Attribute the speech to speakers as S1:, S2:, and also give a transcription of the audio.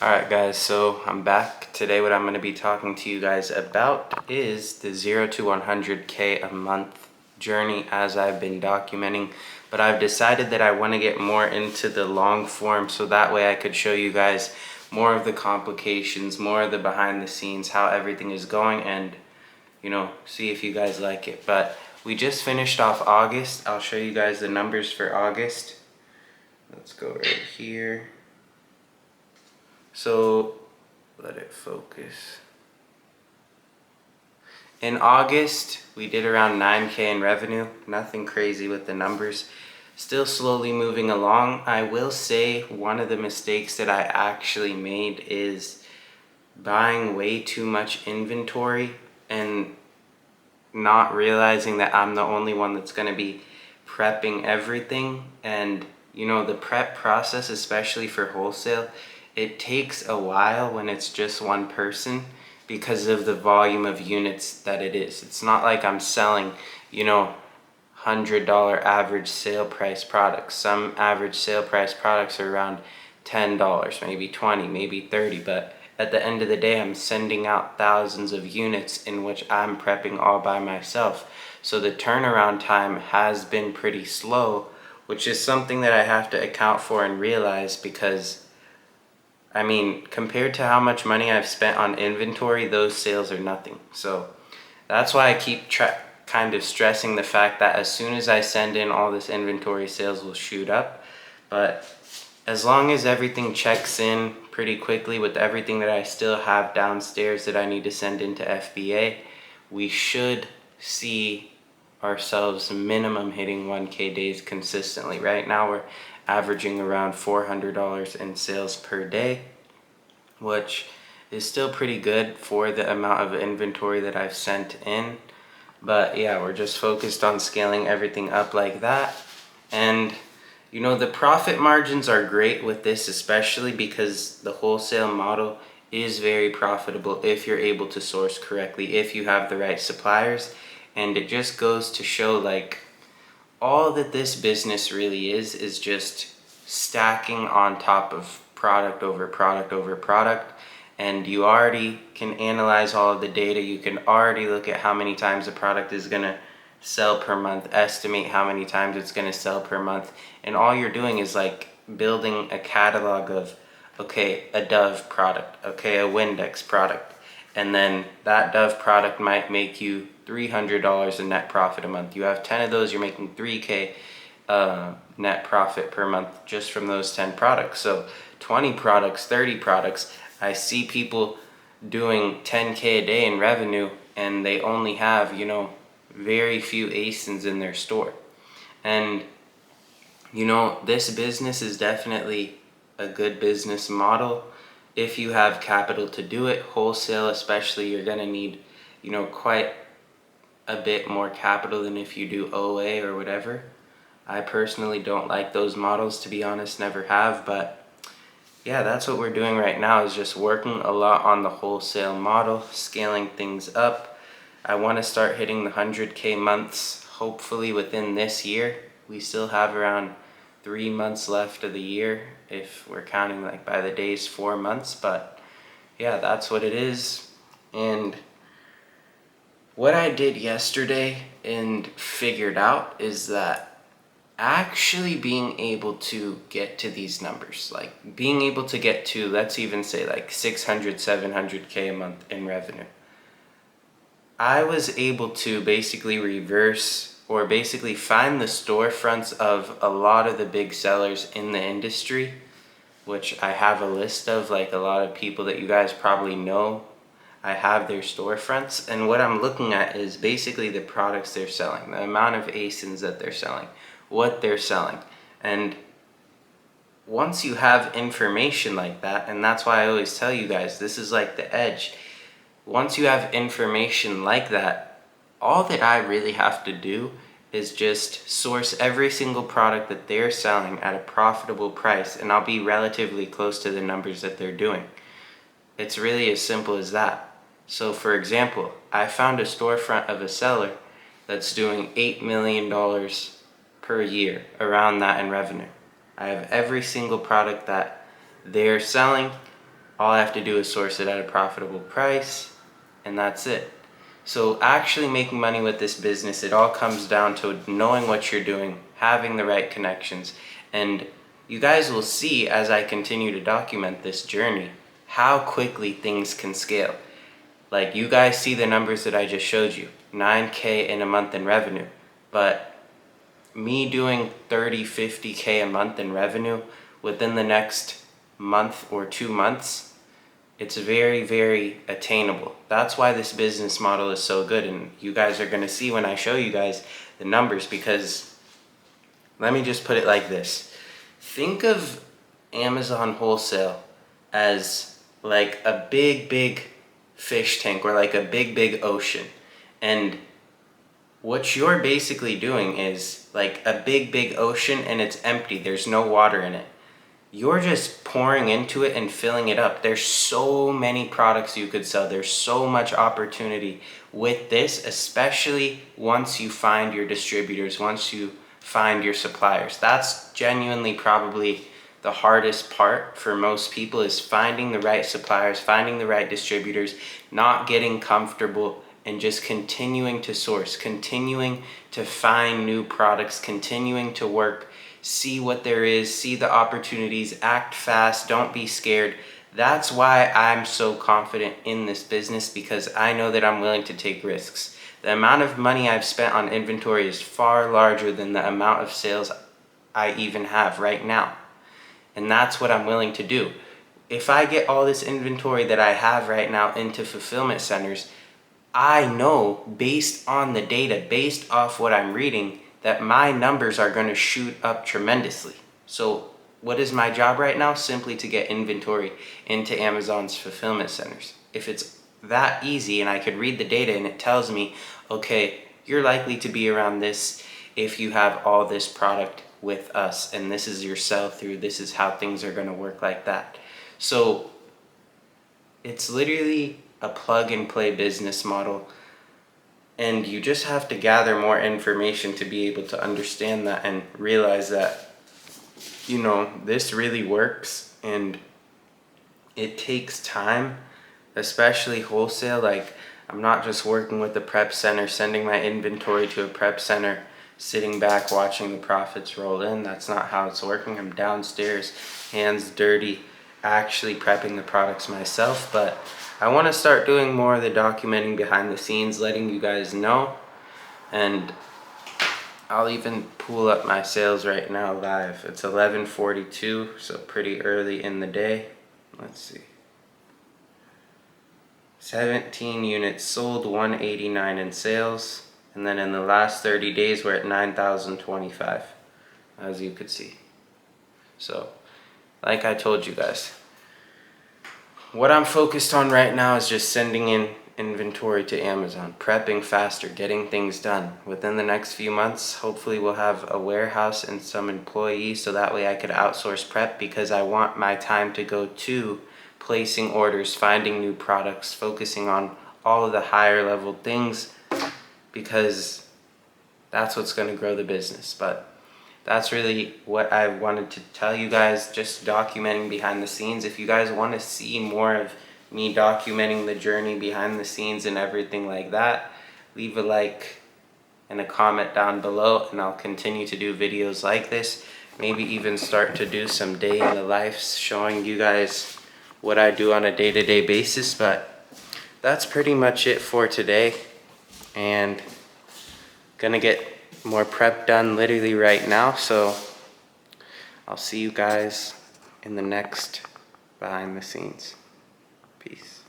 S1: Alright guys, so I'm back. Today what I'm going to be talking to you guys about is the 0 to 100K a month journey as I've been documenting. But I've decided that I want to get more into the long form so that way I could show you guys more of the complications, more of the behind the scenes, how everything is going, and see if you guys like it. But we just finished off August. I'll show you guys the numbers for August. Let's go right here. So let it focus. In August, we did around 9K in revenue. Nothing crazy with the numbers. Still slowly moving along. I will say one of the mistakes that I actually made is buying way too much inventory and not realizing that I'm the only one that's going to be prepping everything. And the prep process, especially for wholesale, it takes a while when it's just one person because of the volume of units that it is. It's not like I'm selling, $100 average sale price products. Some average sale price products are around $10, maybe 20, maybe 30, but at the end of the day, I'm sending out thousands of units in which I'm prepping all by myself. So the turnaround time has been pretty slow, which is something that I have to account for and realize because compared to how much money I've spent on inventory, those sales are nothing. So that's why I keep kind of stressing the fact that as soon as I send in all this inventory, sales will shoot up. But as long as everything checks in pretty quickly with everything that I still have downstairs that I need to send into FBA, we should see ourselves minimum hitting 1K days consistently. Right now we're averaging around $400 in sales per day, which is still pretty good for the amount of inventory that I've sent in. But yeah, we're just focused on scaling everything up like that. And the profit margins are great with this, especially because the wholesale model is very profitable if you're able to source correctly, if you have the right suppliers. And it just goes to show, like, all that this business really is just stacking on top of product over product over product. And you already can analyze all of the data. You can already look at how many times a product is going to sell per month, estimate how many times it's going to sell per month. And all you're doing is like building a catalog of, okay, a Dove product, okay, a Windex product. And then that Dove product might make you $300 in net profit a month. You have 10 of those, you're making 3K net profit per month just from those 10 products. So 20 products, 30 products. I see people doing 10K a day in revenue and they only have, very few ASINs in their store. And this business is definitely a good business model if you have capital to do it. Wholesale especially, you're going to need quite a bit more capital than if you do OA or whatever. I personally don't like those models, to be honest, never have. But yeah, that's what we're doing right now, is just working a lot on the wholesale model, scaling things up. I want to start hitting the 100K months hopefully within this year. We still have around 3 months left of the year, if we're counting like by the days, 4 months. But yeah, that's what it is. And what I did yesterday and figured out is that actually being able to get to these numbers, like being able to get to, let's even say like 600, 700K a month in revenue, I was able to basically reverse or basically find the storefronts of a lot of the big sellers in the industry, which I have a list of, like a lot of people that you guys probably know. I have their storefronts, and what I'm looking at is basically the products they're selling, the amount of ASINs that they're selling, what they're selling. And once you have information like that, and that's why I always tell you guys, this is like the edge. Once you have information like that, all that I really have to do is just source every single product that they're selling at a profitable price, and I'll be relatively close to the numbers that they're doing. It's really as simple as that. So for example, I found a storefront of a seller that's doing $8 million per year, around that in revenue. I have every single product that they're selling. All I have to do is source it at a profitable price, and that's it. So actually making money with this business, it all comes down to knowing what you're doing, having the right connections, and you guys will see as I continue to document this journey how quickly things can scale. Like, you guys see the numbers that I just showed you, 9K in a month in revenue, but me doing 30, 50K a month in revenue within the next month or 2 months, it's very, very attainable. That's why this business model is so good, and you guys are going to see when I show you guys the numbers, because let me just put it like this. Think of Amazon wholesale as like a big, big fish tank, or like a big, big ocean. And what you're basically doing is like a big, big ocean, and it's empty. There's no water in it. You're just pouring into it and filling it up. There's so many products you could sell. There's so much opportunity with this, especially once you find your distributors, once you find your suppliers. That's genuinely probably the hardest part for most people, is finding the right suppliers, finding the right distributors, not getting comfortable, and just continuing to source, continuing to find new products, continuing to work, see what there is, see the opportunities, act fast, don't be scared. That's why I'm so confident in this business, because I know that I'm willing to take risks. The amount of money I've spent on inventory is far larger than the amount of sales I even have right now. And that's what I'm willing to do. If I get all this inventory that I have right now into fulfillment centers, I know based on the data, based off what I'm reading, that my numbers are going to shoot up tremendously. So what is my job right now? Simply to get inventory into Amazon's fulfillment centers. If it's that easy and I could read the data and it tells me, okay, you're likely to be around this if you have all this product with us, and this is your sell through, this is how things are going to work, like that. So it's literally a plug and play business model, and you just have to gather more information to be able to understand that and realize that, you know, this really works. And it takes time, especially wholesale. Like, I'm not just working with a prep center, sending my inventory to a prep center, sitting back watching the profits roll in. That's not how it's working. I'm downstairs, hands dirty, actually prepping the products myself. But I want to start doing more of the documenting behind the scenes, letting you guys know. And I'll even pull up my sales right now live. It's 11:42, so pretty early in the day. Let's see. 17 units sold, 189 in sales. And then in the last 30 days, we're at 9,025, as you could see. So, like I told you guys, what I'm focused on right now is just sending in inventory to Amazon, prepping faster, getting things done. Within the next few months, hopefully we'll have a warehouse and some employees, so that way I could outsource prep, because I want my time to go to placing orders, finding new products, focusing on all of the higher level things, because that's what's going to grow the business. But that's really what I wanted to tell you guys, just documenting behind the scenes. If you guys want to see more of me documenting the journey behind the scenes and everything like that, leave a like and a comment down below, and I'll continue to do videos like this. Maybe even start to do some day in the life, showing you guys what I do on a day-to-day basis. But that's pretty much it for today, and gonna get more prep done literally right now. So I'll see you guys in the next behind the scenes. Peace.